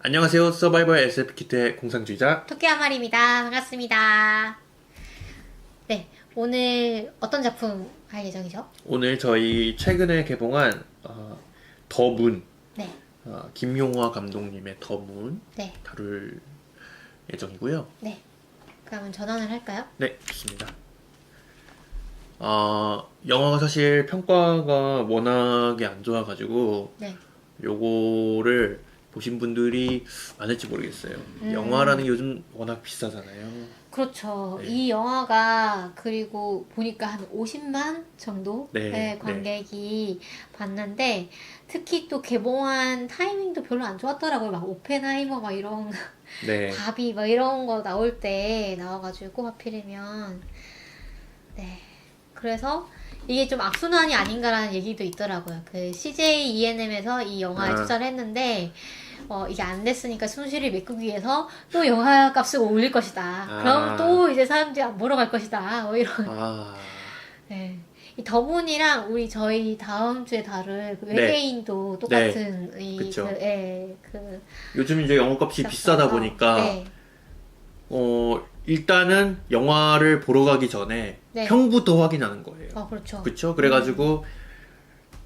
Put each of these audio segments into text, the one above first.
안녕하세요. 서바이벌 SF 키트의 공상주의자. 토끼 한 마리입니다. 반갑습니다. 네, 오늘 어떤 작품 할 예정이죠? 오늘 저희 최근에 개봉한 더문, 네, 김용화 감독님의 더문 네, 다룰 예정이고요. 네. 그러면 전환을 할까요? 네, 좋습니다. 영화가 사실 평가가 워낙에 안 좋아가지고 네, 요거를 보신 분들이 많을지 모르겠어요. 영화라는 게 요즘 워낙 비싸잖아요. 그렇죠. 네. 이 영화가 그리고 보니까 한 50만 정도 네, 의 관객이 봤는데 특히 또 개봉한 타이밍도 별로 안 좋았더라고요. 막 오펜하이머 막 이런 네, 바비 막 이런 거 나올 때 나와가지고 하필이면 네. 그래서 이게 좀 악순환이 아닌가라는 얘기도 있더라고요. 그 CJ ENM에서 이 영화에 투자를 했는데 이게 안 됐으니까 순실을 메꾸기 위해서 또 영화 값을 올릴 것이다. 그럼 또 이제 사람들이 안 보러 갈 것이다. 뭐 이런. 아, 네. 이 더문이랑 저희 다음 주에 다룰 그 외계인도 똑같은 그쵸. 그 요즘 이제 영화값이 비싸다 보니까 네. 일단은 영화를 보러 가기 전에 네. 평부터 확인하는 거예요. 그렇죠. 그쵸? 그래가지고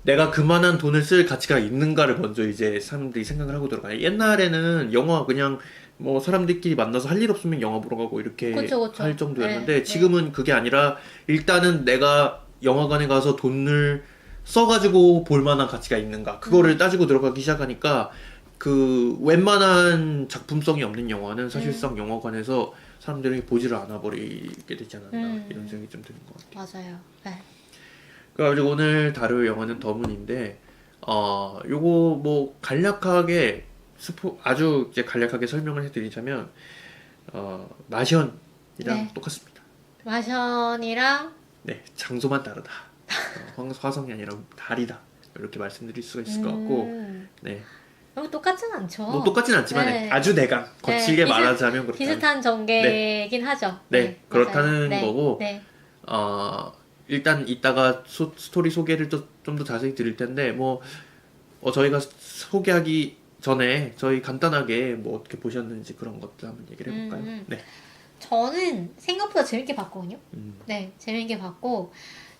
내가 그만한 돈을 쓸 가치가 있는가를 먼저 이제 사람들이 생각을 하고 들어가요. 옛날에는 영화 그냥 뭐 사람들끼리 만나서 할 일 없으면 영화 보러 가고 이렇게 그쵸. 할 정도였는데 네. 지금은 그게 아니라 일단은 내가 영화관에 가서 돈을 써가지고 볼 만한 가치가 있는가 그거를 따지고 들어가기 시작하니까 그 웬만한 작품성이 없는 영화는 사실상 영화관에서 사람들이 보지를 않아 버리게 되지 않았나 이런 생각이 좀 드는 것 같아요. 맞아요. 네. 그래가지고 오늘 다룰 영화는 더문인데 요거 뭐 간략하게 아주 이제 간략하게 설명을 해드리자면 마션이랑 네. 똑같습니다. 마션이랑 네, 장소만 다르다. 화성이 아니라 달이다. 이렇게 말씀드릴 수가 있을 것 같고, 네, 너무 똑같진 않죠. 뭐 똑같진 않지만 네. 아주 내가 거칠게 네, 말하자면 그렇다. 비슷한 전개긴 하죠. 네, 그렇다는 맞아요. 거고, 네. 일단 이따가 스토리 소개를 좀 더 자세히 드릴 텐데, 뭐, 저희가 소개하기 전에 저희 간단하게 뭐 어떻게 보셨는지 그런 것들 한번 얘기를 해볼까요? 네. 저는 생각보다 재밌게 봤거든요. 네, 재밌게 봤고,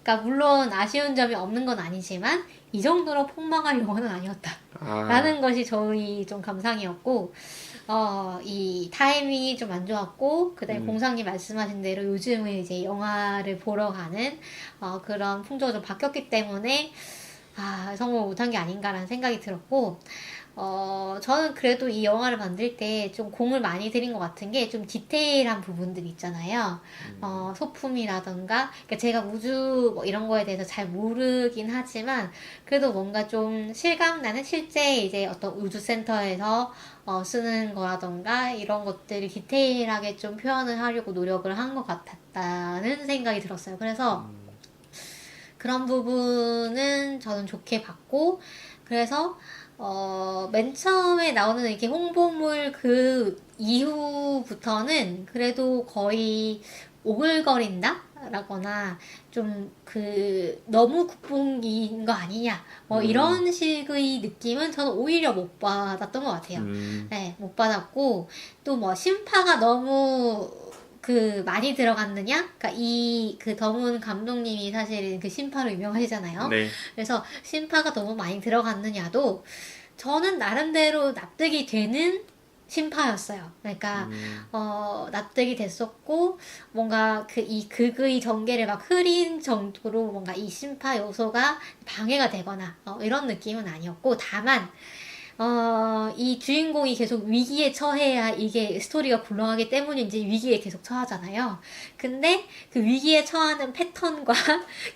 그러니까 물론 아쉬운 점이 없는 건 아니지만 이 정도로 폭망할 영화는 아니었다. 라는 것이 저희 좀 감상이었고, 이 타이밍이 좀 안 좋았고, 그다음에 공상님 말씀하신 대로 요즘은 이제 영화를 보러 가는 그런 풍조가 좀 바뀌었기 때문에 성공 못한 게 아닌가라는 생각이 들었고, 저는 그래도 이 영화를 만들 때 좀 공을 많이 들인 것 같은 게 좀 디테일한 부분들이 있잖아요. 소품이라던가, 그러니까 제가 우주 뭐 이런 거에 대해서 잘 모르긴 하지만, 그래도 뭔가 좀 실감나는 실제 이제 어떤 우주센터에서 쓰는 거라던가, 이런 것들을 디테일하게 좀 표현을 하려고 노력을 한 것 같았다는 생각이 들었어요. 그래서 그런 부분은 저는 좋게 봤고, 그래서 맨 처음에 나오는 이렇게 홍보물 그 이후부터는 그래도 거의 오글거린다? 라거나 좀 너무 국뽕인 거 아니냐 뭐 이런 식의 느낌은 저는 오히려 못 받았던 것 같아요. 네, 못 받았고 또 뭐 심파가 너무 많이 들어갔느냐? 그러니까 더문 감독님이 사실 그 심파로 유명하시잖아요. 네. 그래서 심파가 너무 많이 들어갔느냐도 저는 나름대로 납득이 되는 심파였어요. 그러니까 납득이 됐었고 뭔가 이 극의 전개를 막 흐린 정도로 뭔가 이 심파 요소가 방해가 되거나 이런 느낌은 아니었고, 다만 이 주인공이 계속 위기에 처해야 이게 스토리가 굴러가기 때문인지 위기에 계속 처하잖아요. 근데 그 위기에 처하는 패턴과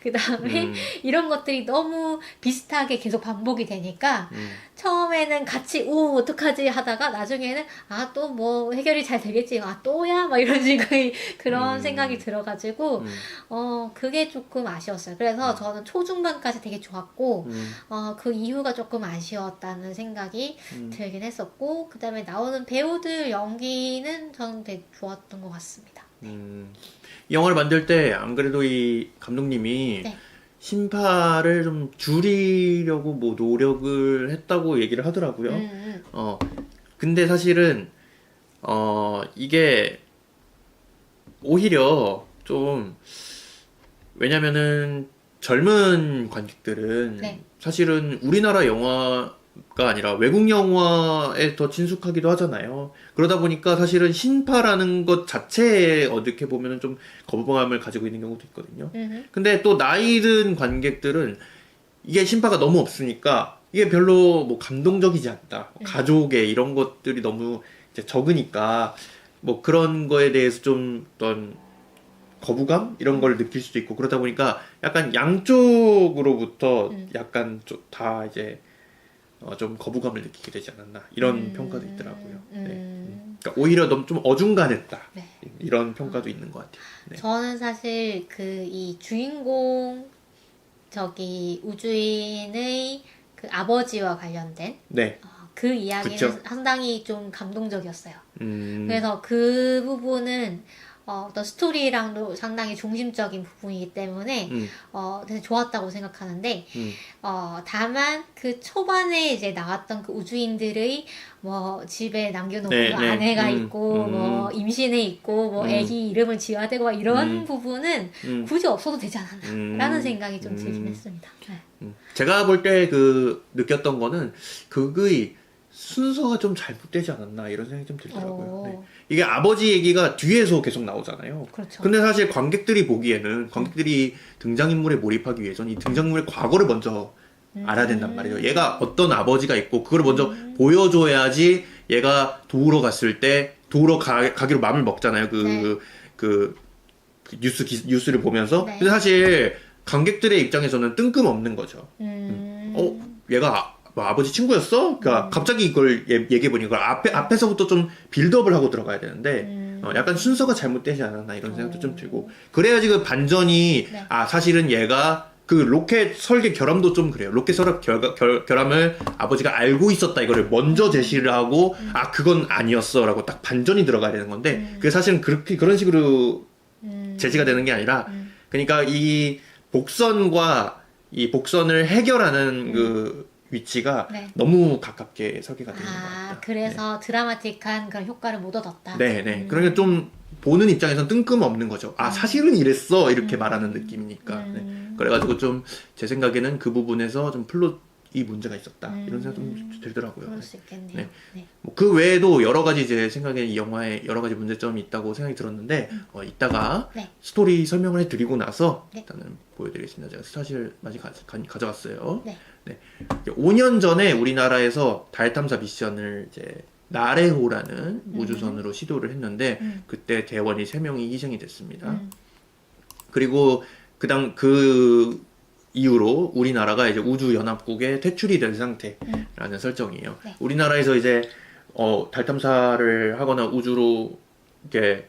그 다음에 이런 것들이 너무 비슷하게 계속 반복이 되니까 처음에는 같이 어떡하지 하다가 나중에는 또 뭐 해결이 잘 되겠지, 또야? 막 이런 식의 그런 생각이 들어가지고 그게 조금 아쉬웠어요. 그래서 저는 초중반까지 되게 좋았고 그 이후가 조금 아쉬웠다는 생각이 들긴 했었고, 그 다음에 나오는 배우들 연기는 저는 되게 좋았던 것 같습니다. 이 영화를 만들 때 안 그래도 이 감독님이 네. 심파를 좀 줄이려고 뭐 노력을 했다고 얘기를 하더라고요. 근데 사실은 이게 오히려 좀 왜냐면은 젊은 관객들은 네. 사실은 우리나라 영화가 아니라 외국 영화에 더 친숙하기도 하잖아요. 그러다 보니까 사실은 신파라는 것 자체에 어떻게 보면은 좀 거부감을 가지고 있는 경우도 있거든요. 근데 또 나이 든 관객들은 이게 신파가 너무 없으니까 이게 별로 뭐 감동적이지 않다. 가족의 이런 것들이 너무 이제 적으니까 뭐 그런 거에 대해서 좀 어떤 거부감 이런 걸 느낄 수도 있고 그러다 보니까 약간 양쪽으로부터 약간 좀 다 이제 좀 거부감을 느끼게 되지 않았나 이런 평가도 있더라고요. 네. 그러니까 오히려 너무 좀 어중간했다 네. 이런 평가도 있는 것 같아요. 네. 저는 사실 그 이 주인공 저기 우주인의 그 아버지와 관련된 네. 그 이야기는 그쵸. 상당히 좀 감동적이었어요. 음, 그래서 그 부분은 어떤 스토리랑도 상당히 중심적인 부분이기 때문에 되게 좋았다고 생각하는데 다만 그 초반에 이제 나왔던 그 우주인들의 뭐 집에 남겨놓고 네, 네. 아내가 있고 뭐 임신해 있고 뭐 애기 이름을 지어야 되고 막 이런 부분은 굳이 없어도 되지 않았나 라는 생각이 좀 들긴 했습니다. 네. 제가 볼 때 그 느꼈던 거는 극의 순서가 좀 잘못되지 않았나 이런 생각이 좀 들더라고요. 네. 이게 아버지 얘기가 뒤에서 계속 나오잖아요. 그렇죠. 근데 사실 관객들이 보기에는 관객들이 등장인물에 몰입하기 위해서는 이 등장인물의 과거를 먼저 알아야 된단 말이에요. 얘가 어떤 아버지가 있고 그걸 먼저 보여줘야지 얘가 도우러 갔을 때 도우러 가기로 마음을 먹잖아요. 그 뉴스를 보면서. 네. 근데 사실 관객들의 입장에서는 뜬금없는 거죠. 얘가 뭐 아버지 친구였어? 그러니까 갑자기 이걸 얘기해보니까 앞에서부터 좀 빌드업을 하고 들어가야 되는데 약간 순서가 잘못되지 않았나 이런 생각도 좀 들고 그래야지 그 반전이 네. 사실은 얘가 그 로켓 설계 결함도 좀 그래요. 로켓 설계 결함을 아버지가 알고 있었다 이거를 먼저 제시를 하고 그건 아니었어 라고 딱 반전이 들어가야 되는 건데 그게 사실은 그런 식으로 제시가 되는 게 아니라 그러니까 이 복선과 이 복선을 해결하는 그 위치가 네. 너무 가깝게 설계가 되는 것 같다. 그래서 드라마틱한 그런 효과를 못 얻었다. 네. 그러니까 좀 보는 입장에선 뜬금없는 거죠. 사실은 이랬어 이렇게 말하는 느낌이니까. 네. 그래가지고 좀 제 생각에는 그 부분에서 좀 플롯이 문제가 있었다 이런 생각 좀 들더라고요. 그럴 수 있겠네요. 네. 네. 뭐 그 외에도 여러 가지 제 생각에 이 영화에 여러 가지 문제점이 있다고 생각이 들었는데 이따가 네. 스토리 설명을 해드리고 나서 네. 일단은 보여드리겠습니다. 제가 사실 많이 가져왔어요. 네. 5년 전에 우리나라에서 달 탐사 미션을 이제 나레호라는 우주선으로 시도를 했는데 그때 대원이 3명이 희생이 됐습니다. 그리고 그 이후로 우리나라가 이제 우주연합국에 퇴출이 된 상태라는 설정이에요. 네. 우리나라에서 이제 달 탐사를 하거나 우주로 이렇게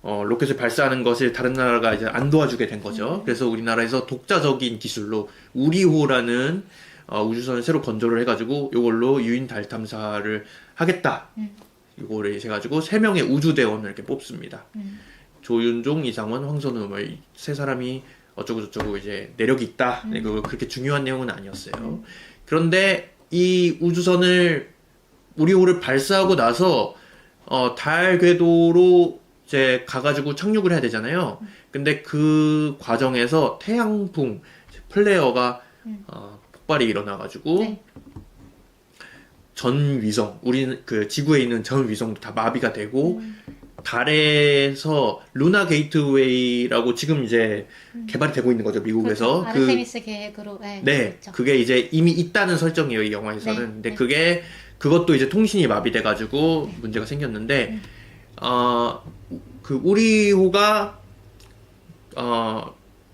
로켓을 발사하는 것을 다른 나라가 이제 안 도와주게 된 거죠. 그래서 우리나라에서 독자적인 기술로 우리호라는 우주선을 새로 건조를 해가지고 이걸로 유인 달 탐사를 하겠다. 이거를 해가지고 3명의 우주대원을 이렇게 뽑습니다. 조윤종, 이상원, 황선우 뭐 세 사람이 어쩌고저쩌고 이제 내력이 있다. 그렇게 중요한 내용은 아니었어요. 그런데 이 우주선을 우리호를 발사하고 나서 달 궤도로 이제 가가지고 착륙을 해야 되잖아요. 근데 그 과정에서 태양풍 플레어가 폭발이 일어나가지고 네. 전 위성, 우리는 그 지구에 있는 전 위성도 다 마비가 되고 달에서 루나 게이트웨이라고 지금 이제 개발이 되고 있는 거죠, 미국에서. 그렇죠. 아르테미스 계획으로. 네, 그렇죠. 그게 이제 이미 있다는 설정이에요, 이 영화에서는. 네, 근데 네. 그것도 이제 통신이 마비돼가지고 문제가 생겼는데, 그 우리호가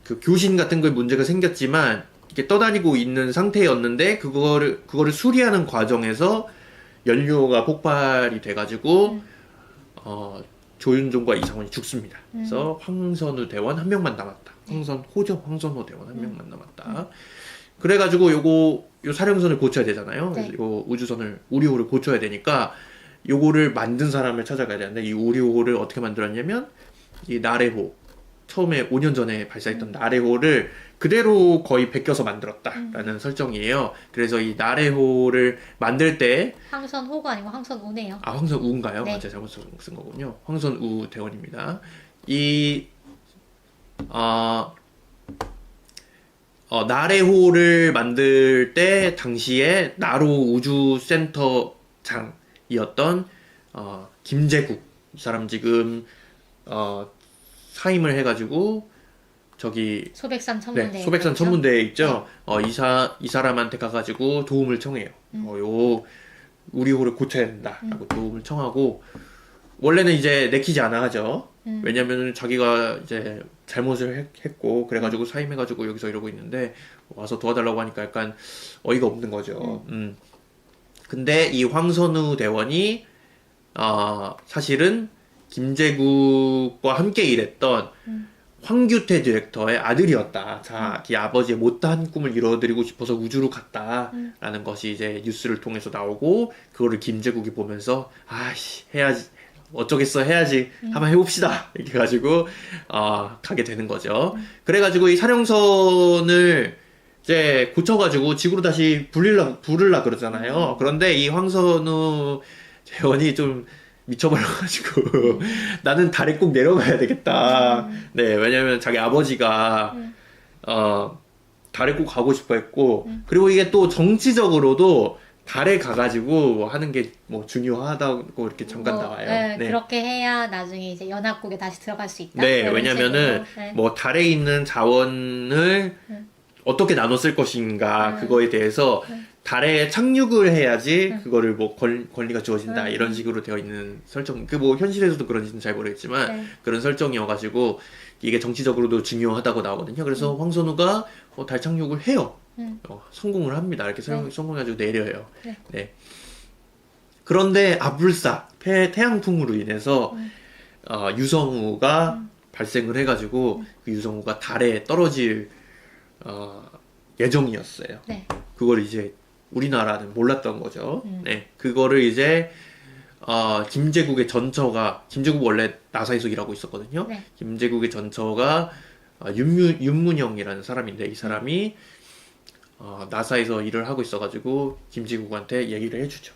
그 교신 같은 거에 문제가 생겼지만 이게 떠다니고 있는 상태였는데 그거를 수리하는 과정에서 연료가 폭발이 돼가지고 조윤종과 이상원이 죽습니다. 그래서 황선우 대원 한 명만 남았다. 황선호 대원 한 명만 남았다. 그래가지고 요 사령선을 고쳐야 되잖아요. 그래서 네. 이거 우리호를 고쳐야 되니까 요거를 만든 사람을 찾아가야 되는데 이 우리호를 어떻게 만들었냐면 이 나레호 처음에 5년 전에 발사했던 나레호를 그대로 거의 베껴서 만들었다라는 설정이에요. 그래서 이 나래호를 만들 때 황선호가 아니고 황선우네요. 아, 황선우인가요? 네. 아, 제가 잘못 쓴 거군요. 황선우 대원입니다. 이 나래호를 만들 때 당시에 나로 우주센터장이었던 김재국 이 사람 지금 사임을 해가지고 저기 소백산 천문대. 네, 소백산 천문대에 있죠. 이 사람한테 가가지고 도움을 청해요. 요 우리호를 고쳐야 된다라고 도움을 청하고 원래는 이제 내키지 않아 하죠. 왜냐면은 자기가 이제 잘못을 했고 그래가지고 사임해가지고 여기서 이러고 있는데 와서 도와달라고 하니까 약간 어이가 없는 거죠. 근데 이 황선우 대원이 사실은 김제국과 함께 일했던 황규태 디렉터의 아들이었다. 자기 아버지의 못다한 꿈을 이뤄드리고 싶어서 우주로 갔다라는 것이 이제 뉴스를 통해서 나오고 그거를 김제국이 보면서 아씨 해야지 어쩌겠어 해야지 한번 해봅시다 이렇게 해가지고 가게 되는 거죠. 그래가지고 이 사령선을 이제 고쳐가지고 지구로 다시 부르려 그러잖아요. 그런데 이 황선우 대원이 좀 미쳐버려가지고 나는 달에 꼭 내려가야 되겠다. 네, 왜냐면 자기 아버지가 달에 꼭 가고 싶어 했고 그리고 이게 또 정치적으로도 달에 가가지고 하는 게 뭐 중요하다고 이렇게 잠깐 나와요. 네, 네. 그렇게 해야 나중에 이제 연합국에 다시 들어갈 수 있다. 네, 왜냐면은 뭐 달에 있는 자원을 어떻게 나눠 쓸 것인가 그거에 대해서 달에 착륙을 해야지 그거를 뭐 권리가 주어진다 이런 식으로 되어 있는 설정. 그 뭐 현실에서도 그런지는 잘 모르겠지만 그런 설정이어가지고 이게 정치적으로도 중요하다고 나오거든요. 그래서 황선우가 달 착륙을 해요. 성공을 합니다. 이렇게 성공해가지고 내려요. 네. 그런데 아불사 태양풍으로 인해서 유성우가 발생을 해가지고 그 유성우가 달에 떨어질 예정이었어요. 네. 그걸 이제 우리나라는 몰랐던 거죠. 네, 그거를 이제 김제국의 전처가 김제국 원래 나사에서 일하고 있었거든요. 네. 김제국의 전처가 윤문영이라는 사람인데 이 사람이 나사에서 일을 하고 있어가지고 김제국한테 얘기를 해주죠.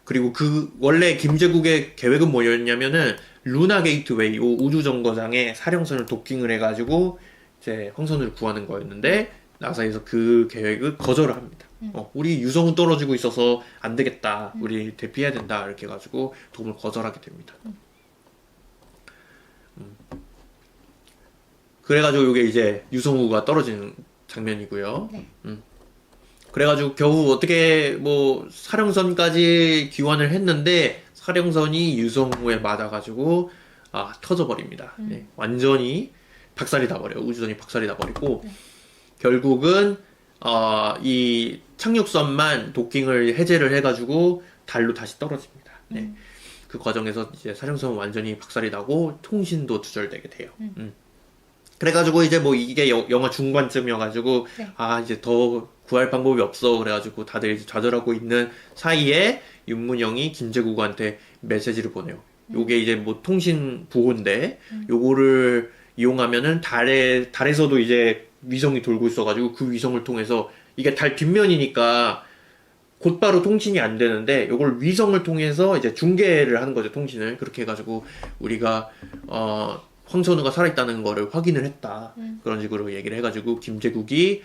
그리고 원래 김제국의 계획은 뭐였냐면은 루나 게이트웨이 우주정거장에 사령선을 도킹을 해가지고 이제 황선우를 구하는 거였는데 나사에서 그 계획을 거절을 합니다. 우리 유성우 떨어지고 있어서 안 되겠다. 우리 대피해야 된다. 이렇게 해가지고 도움을 거절하게 됩니다. 그래가지고 이게 이제 유성우가 떨어지는 장면이고요. 네. 그래가지고 겨우 어떻게 뭐 사령선까지 귀환을 했는데 사령선이 유성우에 맞아가지고 터져버립니다. 네, 완전히 박살이 나버려요. 우주선이 박살이 나버리고 결국은 이 착륙선만 도킹을 해제를 해가지고 달로 다시 떨어집니다. 네. 그 과정에서 이제 사령선은 완전히 박살이 나고 통신도 두절되게 돼요. 그래가지고 이제 뭐 이게 영화 중반쯤이어가지고 이제 더 구할 방법이 없어 그래가지고 다들 이제 좌절하고 있는 사이에 윤문영이 김제국한테 메시지를 보내요. 요게 이제 뭐 통신 부호인데 요거를 이용하면은 달에서도 이제 위성이 돌고 있어가지고 그 위성을 통해서 이게 달 뒷면이니까 곧바로 통신이 안 되는데 요걸 위성을 통해서 이제 중계를 하는 거죠. 통신을 그렇게 해가지고 우리가 황선우가 살아있다는 거를 확인을 했다. 그런 식으로 얘기를 해가지고 김제국이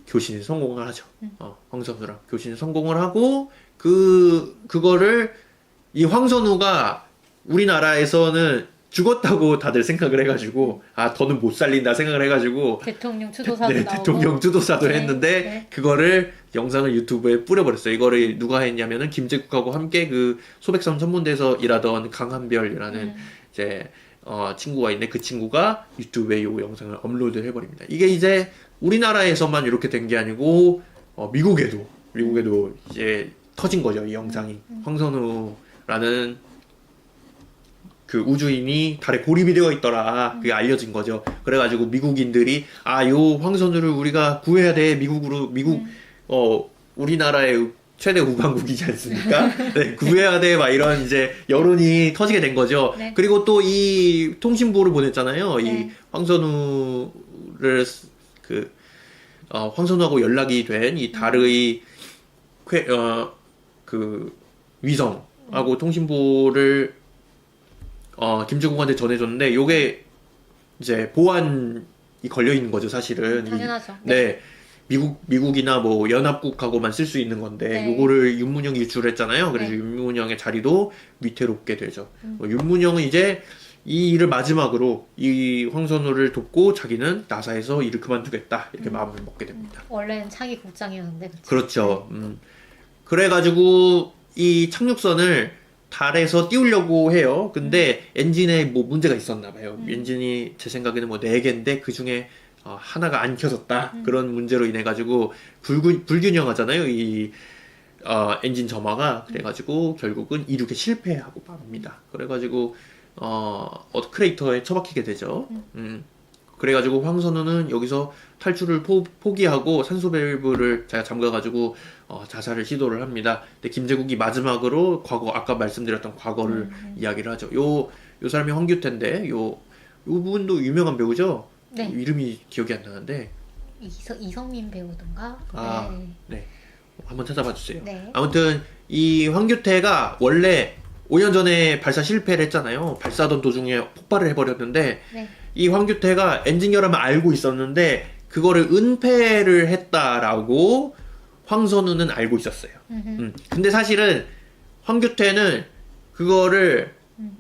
교신에 성공을 하죠. 황선우랑 교신에 성공을 하고 그거를 이 황선우가 우리나라에서는 죽었다고 다들 생각을 해가지고 더는 못 살린다 생각을 해가지고 대통령 추도사도 나오고 대통령 추도사도 했는데 그거를 영상을 유튜브에 뿌려버렸어요. 이거를 누가 했냐면은 김제국하고 함께 그 소백산 천문대에서 일하던 강한별이라는 이제 친구가 있는데 그 친구가 유튜브에 이 영상을 업로드 해버립니다. 이게 이제 우리나라에서만 이렇게 된 게 아니고 미국에도 이제 터진 거죠. 이 영상이 황선우라는 그 우주인이 달에 고립이 되어 있더라. 그게 알려진 거죠. 그래가지고 미국인들이 요 황선우를 우리가 구해야 돼. 우리나라의 최대 우방국이지 않습니까? 네, 구해야 돼. 막 이런 이제 여론이 터지게 된 거죠. 네. 그리고 또 이 통신부를 보냈잖아요. 네. 이 황선우를 이거를 황선우하고 연락이 된 이 달의 그 위성하고 통신부를 김제국한테 전해줬는데 요게 이제 보안이 걸려 있는 거죠, 사실은. 당연하죠. 네. 미국이나 뭐 연합국하고만 쓸 수 있는 건데 네. 요거를 윤문영이 유출했잖아요. 그래서 네. 윤문영의 자리도 위태롭게 되죠. 윤문영은 이제 이 일을 마지막으로 이 황선우를 돕고 자기는 나사에서 일을 그만두겠다 이렇게 마음을 먹게 됩니다. 원래는 차기 국장이었는데. 그렇죠. 그래가지고 이 착륙선을 달에서 띄우려고 해요. 근데 엔진에 뭐 문제가 있었나 봐요. 엔진이 제 생각에는 뭐 4개인데 그 중에 하나가 안 켜졌다. 그런 문제로 인해 가지고 불균형하잖아요. 이 엔진 점화가. 그래가지고 결국은 이륙에 실패하고 맙니다. 그래가지고 크레이터에 처박히게 되죠. 그래가지고 황선우는 여기서 탈출을 포기하고 산소 밸브를 제가 잠가가지고 자살을 시도를 합니다. 근데 김제국이 마지막으로 아까 말씀드렸던 과거를 이야기를 하죠. 요 사람이 황규태인데 요 부분도 유명한 배우죠. 네. 이름이 기억이 안 나는데 이성민 배우던가. 네. 한번 찾아봐 주세요. 네. 아무튼 이 황규태가 원래 5년 전에 발사 실패를 했잖아요. 발사하던 도중에 폭발을 해버렸는데 네. 이 황규태가 엔진 결함을 알고 있었는데 그거를 은폐를 했다라고 황선우는 알고 있었어요. 근데 사실은 황규태는 그거를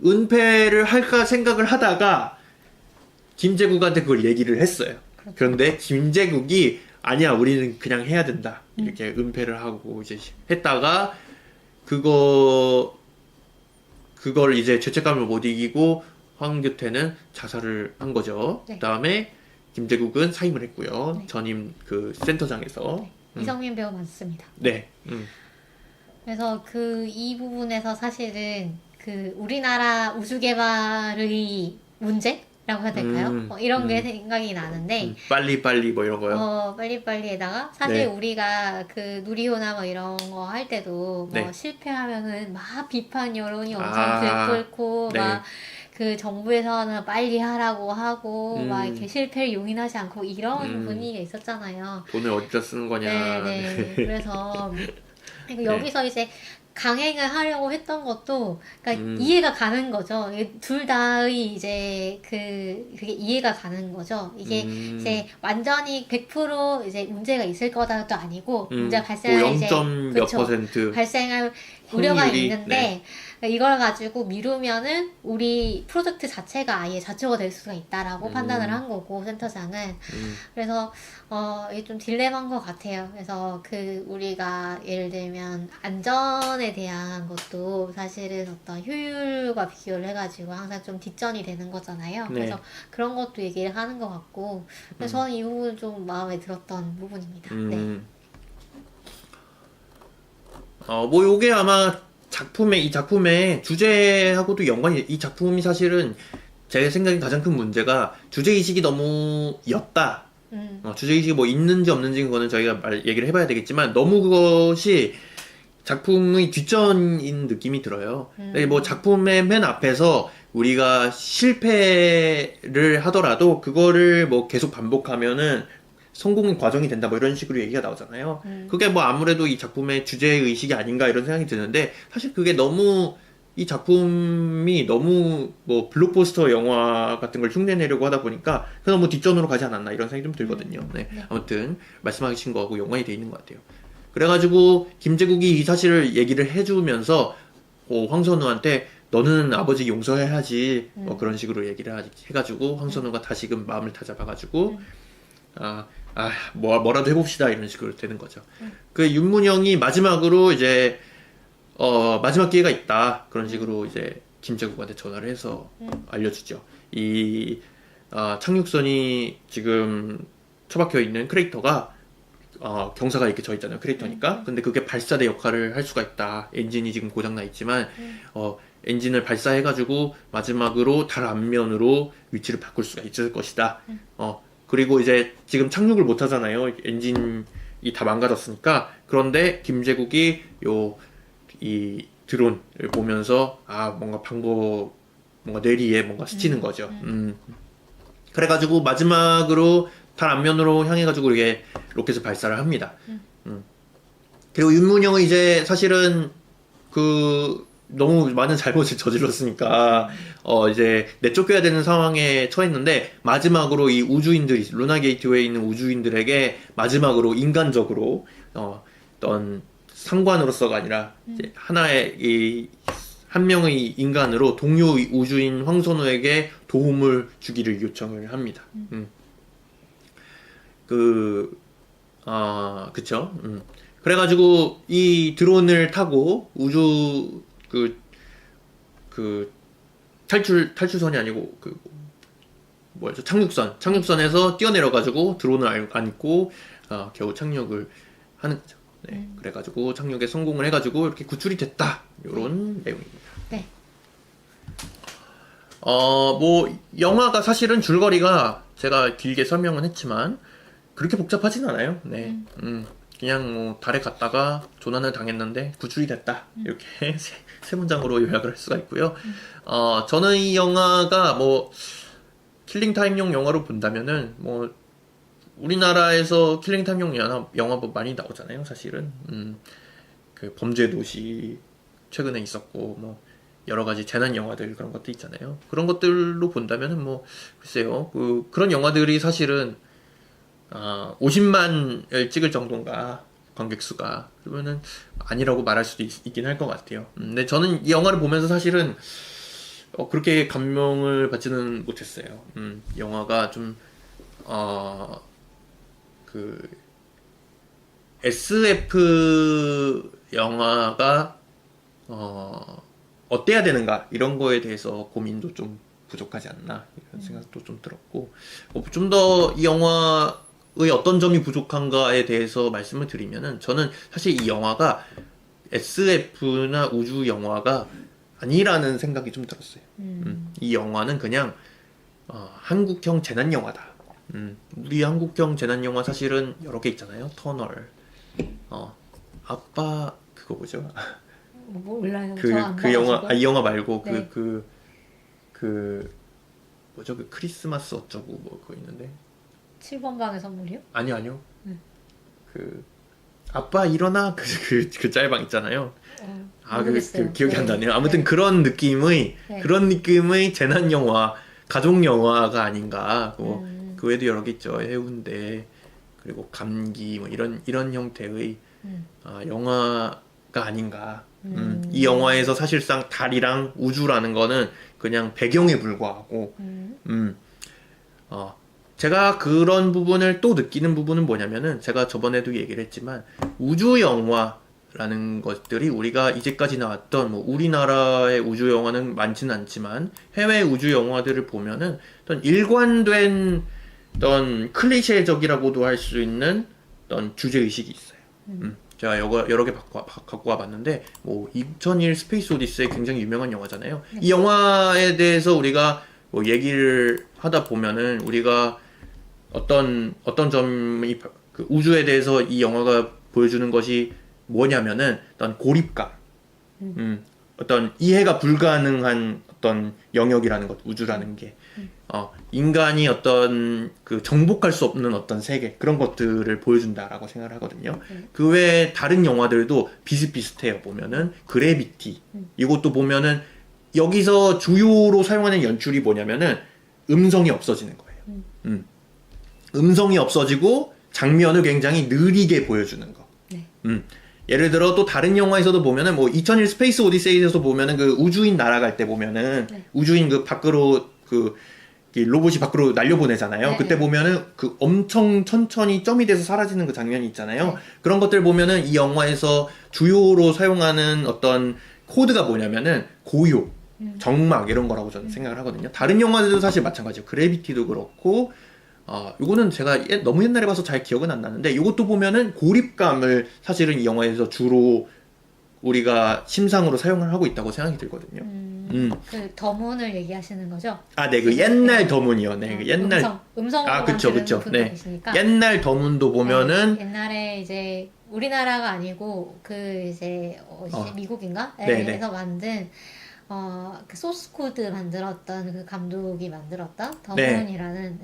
은폐를 할까 생각을 하다가 김제국한테 그걸 얘기를 했어요. 그렇죠. 그런데 김제국이 아니야, 우리는 그냥 해야 된다. 이렇게 은폐를 하고 이제 했다가 그걸 이제 죄책감을 못 이기고 황규태는 자살을 한 거죠. 네. 그다음에 김제국은 사임을 했고요. 네. 전임 그 센터장에서. 네. 이성민 배우 맞습니다. 네. 그래서 이 부분에서 사실은 우리나라 우주 개발의 문제라고 해야 될까요? 이런 게 생각이 나는데 빨리 뭐 이런 거요. 빨리빨리에다가 사실 네. 우리가 누리호나 뭐 이런 거 할 때도 뭐 네. 실패하면은 막 비판 여론이 엄청 아, 들끓고 네. 막 정부에서는 빨리 하라고 하고 막 이렇게 실패를 용인하지 않고 이런 분위기가 있었잖아요. 돈을 어디다 쓰는 거냐. 네. 그래서 그리고 여기서 이제 강행을 하려고 했던 것도 그러니까 이해가 가는 거죠. 둘 다의 이제 그게 이해가 가는 거죠. 이게 이제 완전히 100% 이제 문제가 있을 거다도 아니고 문제가 발생할 뭐 이제 0. 몇 %. 발생할 우려가 확률이, 있는데 네. 이걸 가지고 미루면은 우리 프로젝트 자체가 아예 좌초가 될 수가 있다라고 판단을 한 거고 센터장은 그래서 이게 좀 딜레마인 것 같아요. 그래서 우리가 예를 들면 안전에 대한 것도 사실은 어떤 효율과 비교를 해가지고 항상 좀 뒷전이 되는 거잖아요. 네. 그래서 그런 것도 얘기를 하는 것 같고 그래서 저는 이 부분 좀 마음에 들었던 부분입니다. 네. 뭐 요게 아마 이 작품의 주제하고도 연관이, 이 작품이 사실은 제 생각에 가장 큰 문제가 주제의식이 너무 였다. 주제의식이 뭐 있는지 없는지 그거는 저희가 얘기를 해봐야 되겠지만 너무 그것이 작품의 뒷전인 느낌이 들어요. 뭐 작품의 맨 앞에서 우리가 실패를 하더라도 그거를 뭐 계속 반복하면은 성공의 과정이 된다 뭐 이런 식으로 얘기가 나오잖아요. 그게 뭐 아무래도 이 작품의 주제의식이 아닌가 이런 생각이 드는데 사실 그게 너무 이 작품이 너무 뭐 블록버스터 영화 같은 걸 흉내내려고 하다 보니까 그 너무 뒷전으로 가지 않았나 이런 생각이 좀 들거든요. 네. 아무튼 말씀하신 거하고 연관이 돼 있는 것 같아요. 그래가지고 김제국이 이 사실을 얘기를 해주면서 황선우한테 너는 아버지 용서해야지 뭐 그런 식으로 얘기를 해가지고 황선우가 다시금 마음을 다잡아가지고 뭐라도 해봅시다 이런 식으로 되는 거죠. 그 윤문영이 마지막으로 이제 마지막 기회가 있다 그런 식으로 이제 김제국한테 전화를 해서 알려주죠. 이 착륙선이 지금 처박혀 있는 크레이터가 경사가 이렇게 져 있잖아요. 크레이터니까. 근데 그게 발사대 역할을 할 수가 있다. 엔진이 지금 고장나 있지만 엔진을 발사해가지고 마지막으로 달 앞면으로 위치를 바꿀 수가 있을 것이다. 그리고 이제 지금 착륙을 못 하잖아요. 엔진이 다 망가졌으니까. 그런데 김제국이 이 드론을 보면서 뭔가 뇌리에 뭔가 스치는 거죠. 그래가지고 마지막으로 달 앞면으로 향해가지고 이게 로켓을 발사를 합니다. 그리고 윤문영은 이제 사실은 너무 많은 잘못을 저질렀으니까 이제 내쫓겨야 되는 상황에 처했는데 마지막으로 이 우주인들이 루나 게이트웨이에 있는 우주인들에게 마지막으로 인간적으로 어떤 상관으로서가 아니라 이제 하나의 한 명의 인간으로 동료 우주인 황선우에게 도움을 주기를 요청을 합니다. 그쵸. 그래가지고 이 드론을 타고 우주 탈출선이 아니고 뭐였죠? 착륙선에서 뛰어내려가지고 드론을 안고 겨우 착륙을 하는 거죠. 네. 그래가지고 착륙에 성공을 해가지고 이렇게 구출이 됐다. 이런 내용입니다. 네. 뭐 영화가 사실은 줄거리가 제가 길게 설명은 했지만 그렇게 복잡하진 않아요. 네. 그냥 뭐 달에 갔다가 조난을 당했는데 구출이 됐다. 이렇게 세 문장으로 요약을 할 수가 있고요. 저는 이 영화가 뭐 킬링타임용 영화로 본다면은 뭐 우리나라에서 킬링타임용 영화 뭐 많이 나오잖아요. 사실은 그 범죄도시 최근에 있었고 뭐 여러 가지 재난 영화들 그런 것도 있잖아요. 그런 것들로 본다면은 뭐 글쎄요. 그런 영화들이 사실은 50만을 찍을 정도인가 관객 수가 그러면은 아니라고 말할 수도 있긴 할 것 같아요. 근데 저는 이 영화를 보면서 사실은 그렇게 감명을 받지는 못했어요. 영화가 좀 SF 영화가 어때야 되는가 이런 거에 대해서 고민도 좀 부족하지 않나 이런 생각도 좀 들었고 좀 더 이 영화의 어떤 점이 부족한가에 대해서 말씀을 드리면은 저는 사실 이 영화가 SF나 우주 영화가 아니라는 생각이 좀 들었어요. 이 영화는 그냥 한국형 재난 영화다. 우리 한국형 재난 영화 사실은 여러 개 있잖아요. 터널, 아빠 그거 뭐죠? 몰라요. 그 영화 이 영화 말고 네. 뭐죠? 그 크리스마스 어쩌고 뭐 그거 있는데 7번 방의 선물이요? 아니요. 그 아빠 일어나 그 짤방 있잖아요. 모르겠어요. 기억이 안 네. 나네요. 아무튼 네. 그런 느낌의 재난 영화, 가족 영화가 아닌가. 그 외에도 여러 개 있죠. 해운대 그리고 감기 뭐 이런 형태의 영화가 아닌가. 이 영화에서 사실상 달이랑 우주라는 거는 그냥 배경에 불과하고 제가 그런 부분을 또 느끼는 부분은 뭐냐면은 제가 저번에도 얘기를 했지만 우주 영화라는 것들이 우리가 이제까지 나왔던 뭐 우리나라의 우주 영화는 많지는 않지만 해외 우주 영화들을 보면은 어떤 일관된 어떤 클리셰적이라고도 할 수 있는 어떤 주제 의식이 있어요. 제가 여러 개 갖고 와봤는데 뭐 2001 스페이스 오디세이 굉장히 유명한 영화잖아요. 이 영화에 대해서 우리가 뭐 얘기를 하다 보면은 우리가 어떤 점이 그 우주에 대해서 이 영화가 보여주는 것이 뭐냐면은 어떤 고립감, 어떤 이해가 불가능한 어떤 영역이라는 것, 우주라는 게 인간이 어떤 그 정복할 수 없는 어떤 세계 그런 것들을 보여준다라고 생각을 하거든요. 그 외에 다른 영화들도 비슷비슷해요. 보면은 그래비티 이것도 보면은 여기서 주요로 사용하는 연출이 뭐냐면은 음성이 없어지는 거예요. 음성이 없어지고 장면을 굉장히 느리게 보여주는 거. 예를 들어 또 다른 영화에서도 보면은 뭐 2001 스페이스 오디세이에서 보면은 그 우주인 날아갈 때 보면은 우주인 그 밖으로 로봇이 밖으로 날려보내잖아요. 그때 보면은 그 엄청 천천히 점이 돼서 사라지는 그 장면이 있잖아요. 그런 것들 보면은 이 영화에서 주요로 사용하는 어떤 코드가 뭐냐면은 고요, 정막 이런 거라고 저는 생각을 하거든요. 다른 영화들도 사실 마찬가지예요. 그래비티도 그렇고 이거는 제가 너무 옛날에 봐서 잘 기억은 안 나는데 이것도 보면은 고립감을 사실은 이 영화에서 주로 우리가 심상으로 사용을 하고 있다고 생각이 들거든요. 그 더문을 얘기하시는 거죠? 네, 그 옛날 더문이요. 네, 그 옛날 음성으로 그쵸. 분도 네, 계시니까. 옛날 더문도 보면은 옛날에 이제 우리나라가 아니고 그 이제 미국인가? 네네. 에서 만든 그 소스 코드 만들었던 그 감독이 만들었던 더문이라는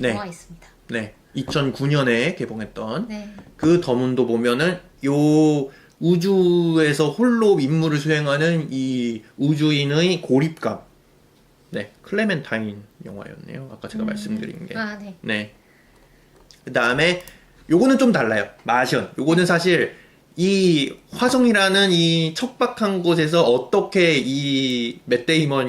영화가 있습니다. 네. 2009년에 개봉했던 네. 그 더문도 보면은 요 우주에서 홀로 임무를 수행하는 이 우주인의 고립감. 네, 클레멘타인 영화였네요. 아까 제가 말씀드린 게. 아, 네. 네. 그 다음에 요거는 좀 달라요. 마션. 요거는 사실 이 화성이라는 이 척박한 곳에서 어떻게 이 맷 데이먼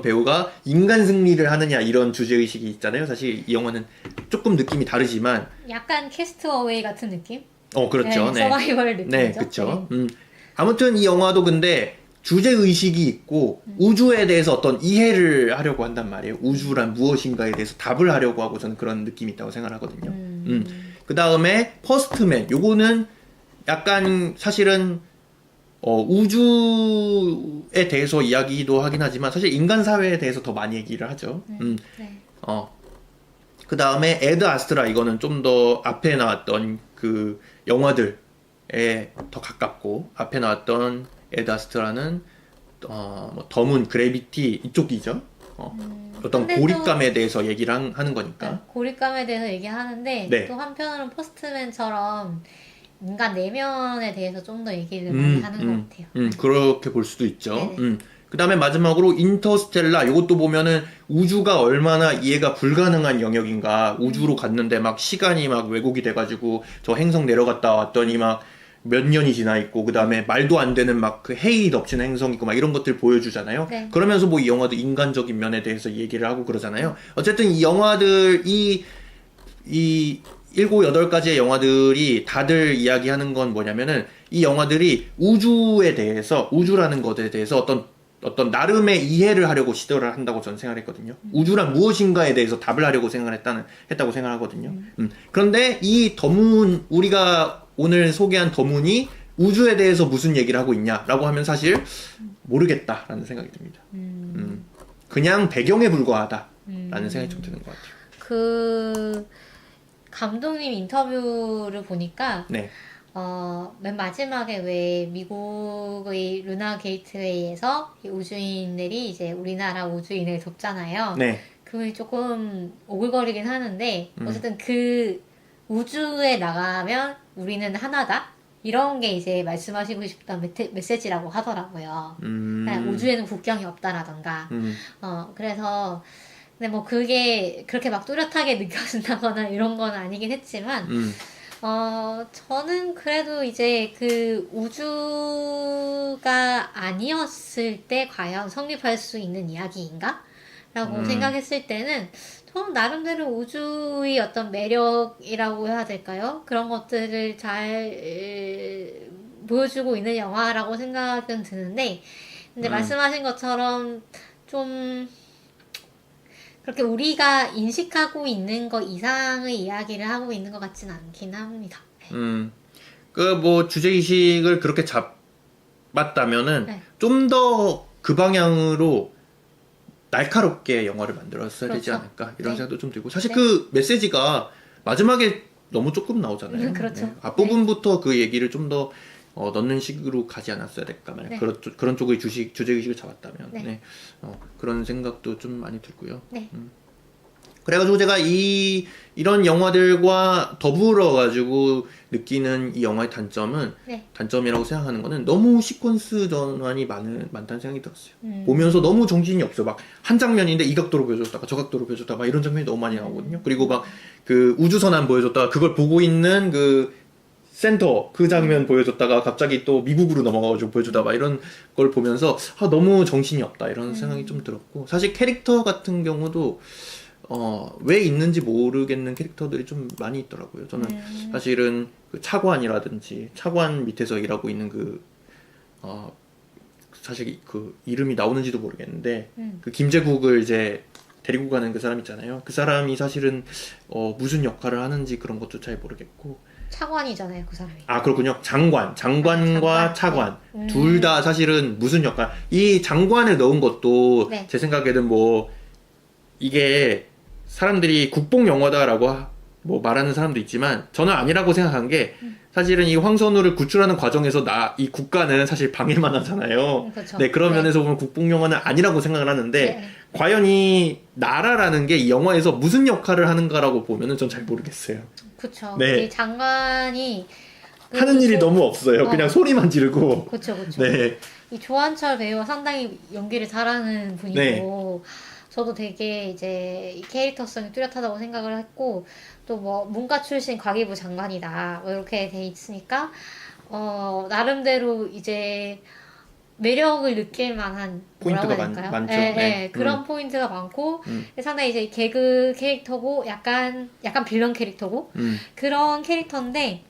배우가 인간 승리를 하느냐 이런 주제의식이 있잖아요. 사실 이 영화는 조금 느낌이 다르지만 약간 캐스트어웨이 같은 느낌? 그렇죠. 네, 서바이벌 느낌이죠. 네, 그렇죠. 아무튼 이 영화도 근데 주제의식이 있고 우주에 대해서 어떤 이해를 하려고 한단 말이에요. 우주란 무엇인가에 대해서 답을 하려고 하고 저는 그런 느낌이 있다고 생각하거든요. 그 다음에 퍼스트맨. 요거는 약간 사실은 우주에 대해서 이야기도 하긴 하지만 사실 인간 사회에 대해서 더 많이 얘기를 하죠. 네. 그 다음에 에드 아스트라. 이거는 좀 더 앞에 나왔던 그 영화들에 더 가깝고, 앞에 나왔던 에드 아스트라는 뭐 더문, 그래비티 이쪽이죠. 어떤 근데 고립감에 대해서 얘기를 하는 거니까. 네, 고립감에 대해서 얘기하는데 네. 또 한편으로는 퍼스트맨처럼 인간 내면에 대해서 좀 더 얘기를 많이 하는 것 같아요. 그렇게 볼 수도 있죠. 네네. 그 다음에 마지막으로 인터스텔라. 이것도 보면은 우주가 얼마나 이해가 불가능한 영역인가. 우주로 갔는데 막 시간이 막 왜곡이 돼가지고 저 행성 내려갔다 왔더니 막 몇 년이 지나 있고, 그 다음에 말도 안 되는 막 그 헤이 덮치는 행성 있고 막 이런 것들 보여주잖아요. 네. 그러면서 뭐 이 영화도 인간적인 면에 대해서 얘기를 하고 그러잖아요. 어쨌든 이 영화들, 이 7, 8가지의 영화들이 다들 이야기하는 건 뭐냐면은 이 영화들이 우주에 대해서, 우주라는 것에 대해서 어떤 나름의 이해를 하려고 시도를 한다고 저는 생각했거든요. 우주란 무엇인가에 대해서 답을 하려고 했다고 생각하거든요. 그런데 이 더문, 우리가 오늘 소개한 더문이 우주에 대해서 무슨 얘기를 하고 있냐라고 하면 사실 모르겠다라는 생각이 듭니다. 그냥 배경에 불과하다라는 생각이 좀 드는 것 같아요. 그 감독님 인터뷰를 보니까 네. 맨 마지막에 왜 미국의 루나 게이트웨이에서 이 우주인들이 이제 우리나라 우주인을 돕잖아요. 네. 그 부분이 조금 오글거리긴 하는데 어쨌든 그 우주에 나가면 우리는 하나다? 이런 게 이제 말씀하시고 싶던 메시지라고 하더라고요. 우주에는 국경이 없다라던가. 그래서 근데 뭐 그게 그렇게 막 뚜렷하게 느껴진다거나 이런 건 아니긴 했지만 저는 그래도 이제 그 우주가 아니었을 때 과연 성립할 수 있는 이야기인가? 라고 생각했을 때는 좀 나름대로 우주의 어떤 매력이라고 해야 될까요? 그런 것들을 잘 보여주고 있는 영화라고 생각은 드는데, 근데 말씀하신 것처럼 좀 그렇게 우리가 인식하고 있는 것 이상의 이야기를 하고 있는 것 같지는 않긴 합니다. 그 뭐 주제의식을 그렇게 잡았다면은 네. 좀 더 그 방향으로 날카롭게 영화를 만들었어야 되지 그렇죠. 않을까 이런 네. 생각도 좀 들고, 사실 네. 그 메시지가 마지막에 너무 조금 나오잖아요. 그렇죠. 네. 앞부분부터 그 얘기를 좀 더 넣는 식으로 가지 않았어야 될까 말이야. 네. 그런 쪽의 주제의식을 잡았다면. 네. 네. 그런 생각도 좀 많이 들고요. 네. 그래가지고 제가 이런 영화들과 더불어 가지고 느끼는 이 영화의 단점은, 네. 단점이라고 생각하는 거는 너무 시퀀스 전환이 많다는 생각이 들었어요. 음. 보면서 너무 정신이 없어. 막 한 장면인데 이 각도로 보여줬다가 저 각도로 보여줬다가 막 이런 장면이 너무 많이 나오거든요. 그리고 막 그 우주선안 보여줬다가 그걸 보고 있는 그 센터 그 장면 보여줬다가 갑자기 또 미국으로 넘어가가지고 보여주다 막 이런 걸 보면서 너무 정신이 없다 이런 생각이 좀 들었고, 사실 캐릭터 같은 경우도 왜 있는지 모르겠는 캐릭터들이 좀 많이 있더라고요. 저는 사실은 그 차관이라든지 차관 밑에서 일하고 있는 사실 그 이름이 나오는지도 모르겠는데 그 김제국을 이제 데리고 가는 그 사람 있잖아요. 그 사람이 사실은 무슨 역할을 하는지 그런 것도 잘 모르겠고. 차관이잖아요, 그 사람이. 아, 그렇군요. 장관과 차관. 네. 둘 다 사실은 무슨 역할. 이 장관을 넣은 것도 네. 제 생각에는 뭐 이게 사람들이 국뽕 영화다라고 뭐 말하는 사람도 있지만 저는 아니라고 생각한 게 사실은 이 황선우를 구출하는 과정에서 이 국가는 사실 방해만 하잖아요. 그렇죠. 네, 그런 네. 면에서 보면 국뽕 영화는 아니라고 생각을 하는데 네. 과연 이 나라라는 게 이 영화에서 무슨 역할을 하는가라고 보면은 전 잘 모르겠어요. 그쵸. 네. 이 장관이 하는 일이 너무 없어요. 그냥 소리만 지르고. 그쵸. 네. 이 조한철 배우가 상당히 연기를 잘하는 분이고, 네. 저도 되게 이제 이 캐릭터성이 뚜렷하다고 생각을 했고, 또 뭐 문과 출신 과기부 장관이다 뭐 이렇게 돼 있으니까 나름대로 이제 매력을 느낄 만한 포인트가 뭐라고 해야 될까요? 많죠. 네, 네. 그런 포인트가 많고 음. 상당히 이제 개그 캐릭터고 약간 빌런 캐릭터고 그런 캐릭터인데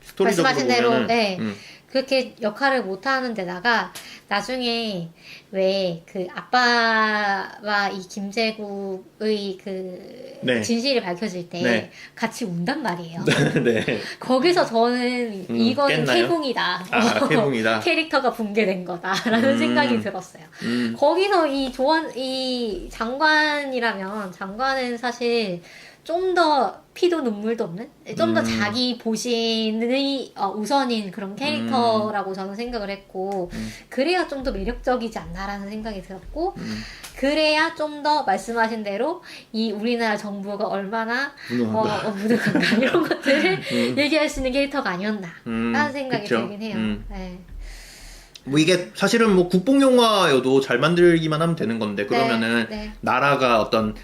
스토리적으로 말씀하신 대로 보면은, 네. 그렇게 역할을 못하는 데다가 나중에 왜 그 아빠와 이 김제국의 그 네. 진실이 밝혀질 때 네. 같이 운단 말이에요. 네. 거기서 저는 이거는 깼나요? 캐붕이다. 캐붕이다. 캐릭터가 붕괴된 거다라는 생각이 들었어요. 거기서 이 장관이라면 장관은 사실 좀 더 피도 눈물도 없는 좀 더 자기 보신의 우선인 그런 캐릭터라고 저는 생각을 했고 그래야 좀 더 매력적이지 않나라는 생각이 들었고 그래야 좀 더 말씀하신 대로 이 우리나라 정부가 얼마나 무능한가 이런 것들을 얘기할 수 있는 캐릭터가 아니었나라는 생각이 그쵸. 들긴 해요. 네. 뭐 이게 사실은 뭐 국뽕 영화여도 잘 만들기만 하면 되는 건데 그러면은 네. 나라가 어떤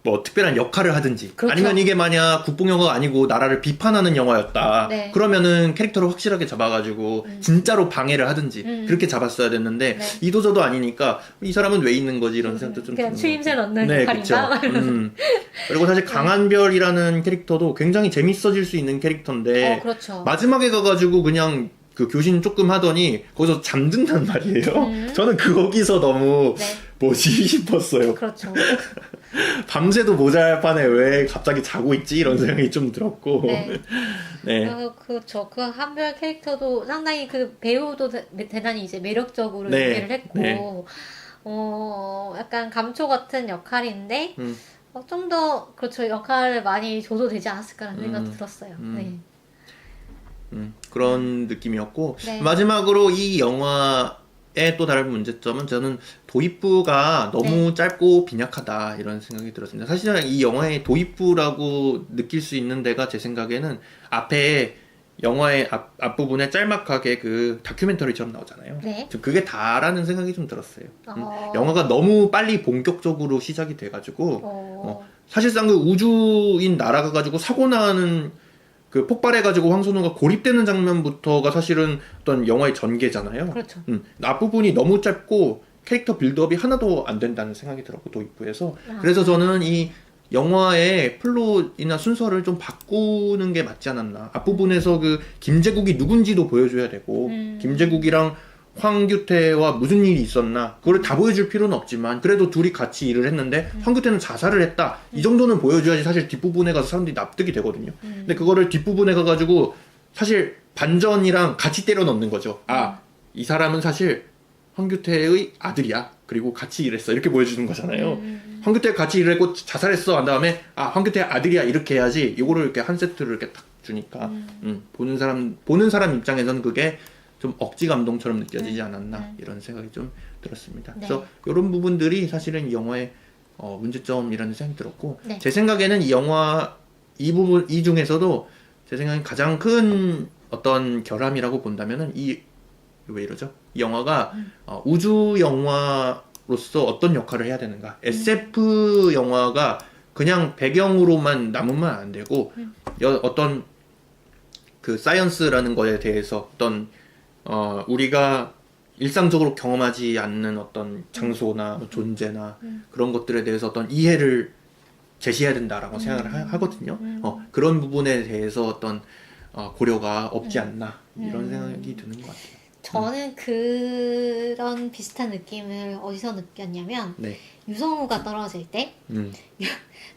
뭐 특별한 역할을 하든지 그렇죠. 아니면 이게 만약 국뽕 영화가 아니고 나라를 비판하는 영화였다 네. 그러면은 캐릭터를 확실하게 잡아가지고 진짜로 방해를 하든지 그렇게 잡았어야 됐는데 네. 이도저도 아니니까 이 사람은 왜 있는 거지 이런 생각도 좀 그냥 드는 추임새 것 넣는 네, 역할인가? 그쵸. 그리고 사실 강한별이라는 캐릭터도 굉장히 재밌어질 수 있는 캐릭터인데 그렇죠. 마지막에 가가지고 그냥 그 교신 조금 하더니 거기서 잠든단 말이에요. 저는 거기서 너무 네. 뭐지 싶었어요. 그렇죠. 밤새도 모자랄 판에 왜 갑자기 자고 있지 이런 생각이 좀 들었고. 네. 네. 그렇죠. 그 한별 캐릭터도 상당히 그 배우도 대단히 이제 매력적으로 네. 연기를 했고, 네. 약간 감초 같은 역할인데, 좀 더, 그렇죠. 역할을 많이 줘도 되지 않았을까라는 생각도 들었어요. 네. 그런 느낌이었고 네. 마지막으로 이 영화의 또 다른 문제점은 저는 도입부가 너무 짧고 빈약하다 이런 생각이 들었습니다. 사실은 이 영화의 도입부라고 느낄 수 있는 데가 제 생각에는 앞에 영화의 앞부분에 짤막하게 그 다큐멘터리처럼 나오잖아요. 네. 그게 다라는 생각이 좀 들었어요. 영화가 너무 빨리 본격적으로 시작이 돼가지고 사실상 그 우주인 날아가 가지고 사고 나는 그 폭발해가지고 황선우가 고립되는 장면부터가 사실은 어떤 영화의 전개잖아요. 그렇죠. 앞부분이 너무 짧고 캐릭터 빌드업이 하나도 안 된다는 생각이 들었고 도입부에서 그래서 저는 이 영화의 플롯이나 순서를 좀 바꾸는 게 맞지 않았나. 앞부분에서 그 김제국이 누군지도 보여줘야 되고 김제국이랑 황규태와 무슨 일이 있었나 그걸 다 보여줄 필요는 없지만 그래도 둘이 같이 일을 했는데 황규태는 자살을 했다 이 정도는 보여줘야지 사실 뒷부분에 가서 사람들이 납득이 되거든요. 근데 그거를 뒷부분에 가가지고 사실 반전이랑 같이 때려 넣는 거죠. 이 사람은 사실 황규태의 아들이야 그리고 같이 일했어 이렇게 보여주는 거잖아요. 황규태가 같이 일을 했고 자살했어 한 다음에 황규태의 아들이야 이렇게 해야지 이거를 이렇게 한 세트를 이렇게 딱 주니까 보는 사람 입장에서는 그게 좀 억지 감동처럼 느껴지지 않았나 이런 생각이 좀 들었습니다. 네. 그래서 이런 부분들이 사실은 이 영화의 문제점이라는 생각이 들었고 네. 제 생각에는 이 영화 이 중에서도 제 생각엔 가장 큰 어떤 결함이라고 본다면은 왜 이러죠? 이 영화가 우주 영화로서 어떤 역할을 해야 되는가? SF 영화가 그냥 배경으로만 남으면 안 되고 어떤 그 사이언스라는 거에 대해서 어떤 우리가 일상적으로 경험하지 않는 어떤 장소나 존재나 그런 것들에 대해서 어떤 이해를 제시해야 된다라고 생각을 하거든요. 그런 부분에 대해서 어떤 고려가 없지 않나 이런 생각이 드는 것 같아요. 저는 그런 비슷한 느낌을 어디서 느꼈냐면 네. 유성우가 떨어질 때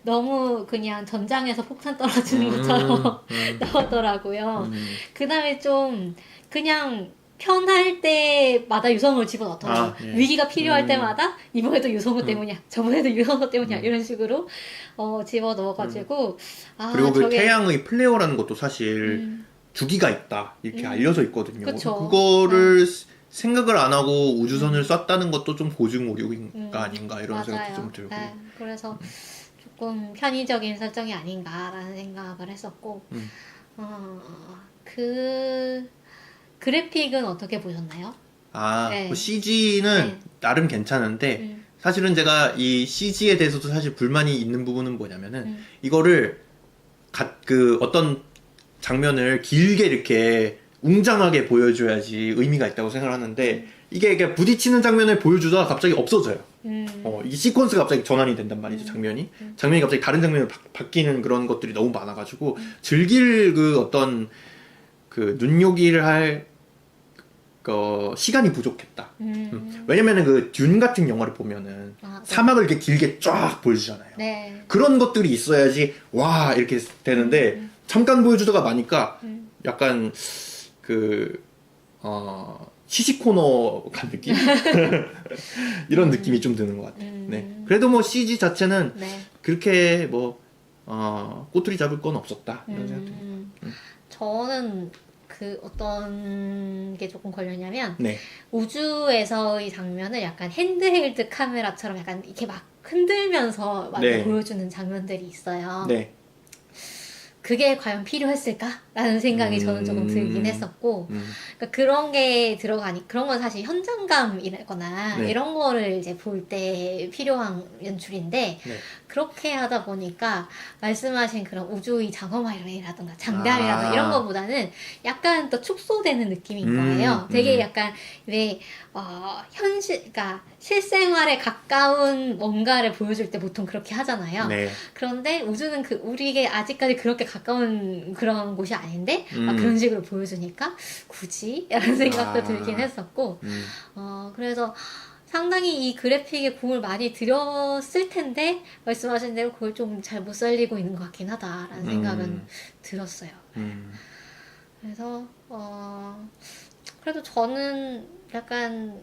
너무 그냥 전장에서 폭탄 떨어지는 것처럼 나오더라고요. 그 다음에 좀 그냥 편할 때마다 유성우를 집어넣더라고요. 예. 위기가 필요할 때마다 이번에도 유성우 때문이야, 저번에도 유성우 때문이야 이런 식으로 집어넣어가지고 그리고 그 태양의 플레어라는 것도 사실 주기가 있다 이렇게 알려져 있거든요. 그쵸. 그거를 생각을 안 하고 우주선을 쐈다는 것도 좀 고증 오류가 아닌가 이런 생각도 좀 들고. 네, 그래서 조금 편의적인 설정이 아닌가라는 생각을 했었고, 그 그래픽은 어떻게 보셨나요? 네. 뭐 CG는 네. 나름 괜찮은데 사실은 제가 이 CG에 대해서도 사실 불만이 있는 부분은 뭐냐면은 이거를 그 어떤 장면을 길게 이렇게 웅장하게 보여줘야지 의미가 있다고 생각을 하는데 이게 그냥 부딪히는 장면을 보여주다가 갑자기 없어져요. 이 시퀀스가 갑자기 전환이 된단 말이죠. 장면이 갑자기 다른 장면으로 바뀌는 그런 것들이 너무 많아가지고 즐길 그 어떤 그 눈요기를 할 시간이 부족했다. 왜냐면은 그 듄 같은 영화를 보면은 네. 사막을 이렇게 길게 쫙 보여주잖아요. 네. 그런 것들이 있어야지 와 이렇게 되는데 잠깐 보여주다가 마니까 약간 그 시시코너 간 느낌 이런 느낌이 좀 드는 것 같아요. 네. 그래도 뭐 CG 자체는 네. 그렇게 뭐 꼬투리 잡을 건 없었다 이런 생각도 듭니다. 저는 그 어떤 게 조금 걸렸냐면 네. 우주에서의 장면을 약간 핸드헬드 카메라처럼 약간 이렇게 막 흔들면서 막 네. 보여주는 장면들이 있어요. 네. 그게 과연 필요했을까라는 생각이 저는 조금 들긴 했었고, 그러니까 그런 게 들어가니 그런 건 사실 현장감이거나 네. 이런 거를 이제 볼 때 필요한 연출인데 네. 그렇게 하다 보니까 말씀하신 그런 우주의 장엄함이라든가 장담이라든가 이런 거보다는 약간 또 축소되는 느낌인 거예요. 되게 약간 왜 그러니까 실생활에 가까운 뭔가를 보여줄 때 보통 그렇게 하잖아요. 네. 그런데 우주는 우리에게 아직까지 그렇게 가까운 그런 곳이 아닌데 막 그런 식으로 보여주니까 굳이? 라는 생각도 들긴 했었고 그래서 상당히 이 그래픽에 공을 많이 들였을 텐데 말씀하신 대로 그걸 좀 잘 못 살리고 있는 것 같긴 하다라는 생각은 들었어요. 그래서 그래도 저는 약간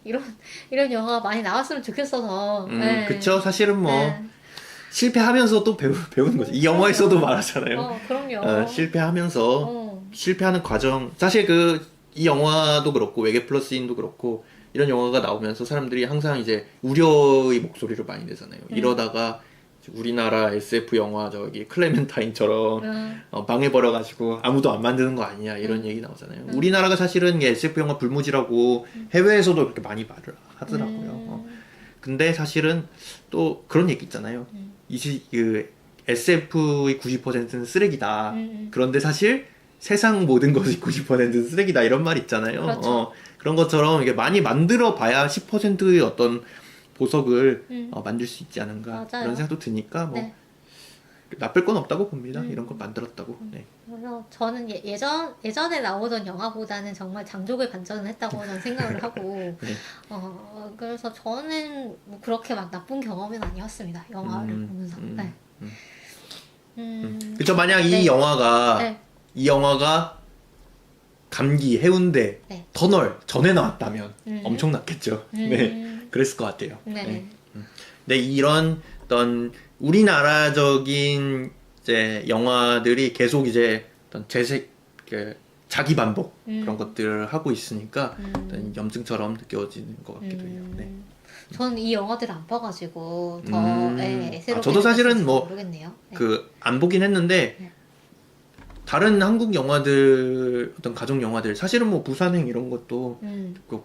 이런 영화가 많이 나왔으면 좋겠어서 네. 그쵸. 사실은 뭐 네. 실패하면서 또 배우는 거죠. 이 영화에서도 말하잖아요. 그럼요. 실패하면서 실패하는 과정. 사실 이 영화도 그렇고 외계 플러스인도 그렇고 이런 영화가 나오면서 사람들이 항상 이제 우려의 목소리를 많이 내잖아요. 이러다가 우리나라 SF 영화 저기 클레멘타인처럼 망해버려가지고 아무도 안 만드는 거 아니냐 이런 얘기 나오잖아요. 우리나라가 사실은 SF 영화 불무지라고 해외에서도 그렇게 많이 말을 하더라고요. 근데 사실은 또 그런 얘기 있잖아요. SF의 90%는 쓰레기다. 그런데 사실 세상 모든 것이 90%는 쓰레기다 이런 말 있잖아요. 그렇죠. 그런 것처럼 이게 많이 만들어 봐야 10%의 어떤 보석을 만들 수 있지 않은가. 맞아요. 그런 생각도 드니까 뭐 네. 나쁠 건 없다고 봅니다. 이런 걸 만들었다고. 네. 그래서 저는 예전에 나오던 영화보다는 정말 장족의 반전을 했다고 저는 생각을 하고 네. 그래서 저는 뭐 그렇게 막 나쁜 경험은 아니었습니다. 영화를 보면서. 네. 그쵸. 만약 네. 이 영화가 네. 감기, 해운대, 네. 터널 전에 나왔다면 엄청났겠죠. 네, 그랬을 것 같아요. 네. 네. 근데 이런 어떤 우리나라적인 이제 영화들이 계속 이제 어떤 자기 반복 그런 것들을 하고 있으니까 어떤 염증처럼 느껴지는 것 같기도 해요. 네. 저는 이 영화들을 안 봐가지고 더 새롭게 저도 사실은 뭐 모르겠네요. 네. 안 보긴 했는데 네. 다른 한국 영화들 어떤 가족 영화들 사실은 뭐 부산행 이런 것도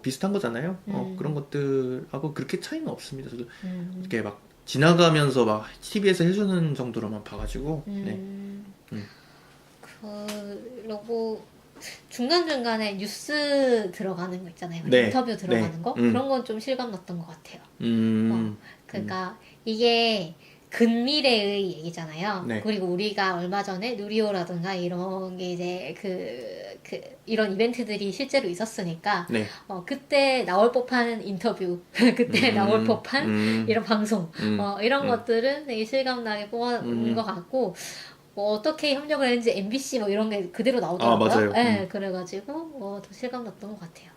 비슷한 거잖아요. 그런 것들하고 그렇게 차이는 없습니다. 저도 이렇게 막 지나가면서 막 TV에서 해주는 정도로만 봐가지고. 네. 그러고 중간중간에 뉴스 들어가는 거 있잖아요. 네. 인터뷰 들어가는 네. 거 그런 건 좀 실감 났던 것 같아요. 그러니까 이게 근미래의 얘기잖아요. 네. 그리고 우리가 얼마 전에 누리호라든가 이런 게 이제 이런 이벤트들이 실제로 있었으니까 네. 그때 나올 법한 인터뷰, 그때 나올 법한 이런 방송, 이런 것들은 되게 실감나게 뽑아온 것 같고 뭐 어떻게 협력을 했는지 MBC 뭐 이런 게 그대로 나오더라고요. 맞아요. 네, 그래가지고 더 실감났던 것 같아요.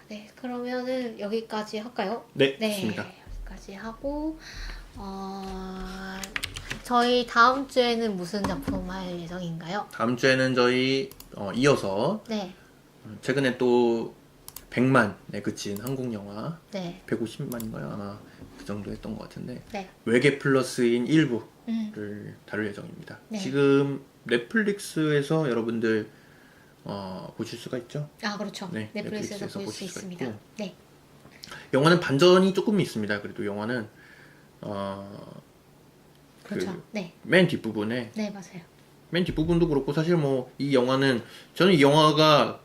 네, 그러면은 여기까지 할까요? 네, 네, 좋습니다. 여기까지 하고 저희 다음 주에는 무슨 작품 할 예정인가요? 다음 주에는 저희 이어서 네. 최근에 또 100만에 그친 한국 영화 네. 150만인가요? 아마 그 정도 했던 것 같은데 네. 외계 플러스인 일부를 다룰 예정입니다. 네. 지금 넷플릭스에서 여러분들 보실 수가 있죠? 아, 그렇죠. 네, 넷플릭스에서 볼 수 보실 수가 있습니다. 있고. 네. 영화는 반전이 조금 있습니다. 그래도 영화는 그렇죠. 네. 맨 뒷부분에 네, 맞아요. 맨 뒷부분도 그렇고 사실 뭐 이 영화는 저는 이 영화가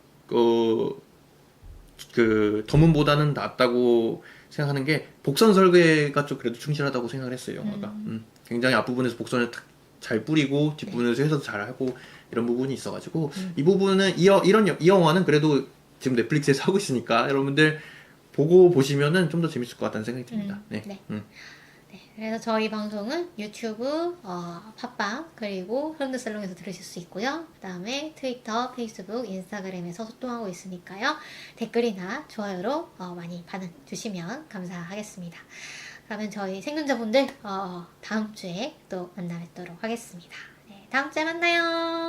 더문보다는 낫다고 생각하는 게 복선 설계가 좀 그래도 충실하다고 생각을 했어요. 영화가 굉장히 앞부분에서 복선을 탁 잘 뿌리고 뒷부분에서 해석도 잘하고 이런 부분이 있어가지고 이 부분은 이 영화는 그래도 지금 넷플릭스에서 하고 있으니까 여러분들 보고 보시면은 좀 더 재밌을 것 같다는 생각이 듭니다. 네. 네. 네, 그래서 저희 방송은 유튜브, 팟빵, 그리고 현대살롱에서 들으실 수 있고요. 그 다음에 트위터, 페이스북, 인스타그램에서 소통하고 있으니까요. 댓글이나 좋아요로 많이 반응 주시면 감사하겠습니다. 그러면 저희 생존자분들 다음 주에 또 만나 뵙도록 하겠습니다. 네, 다음 주에 만나요.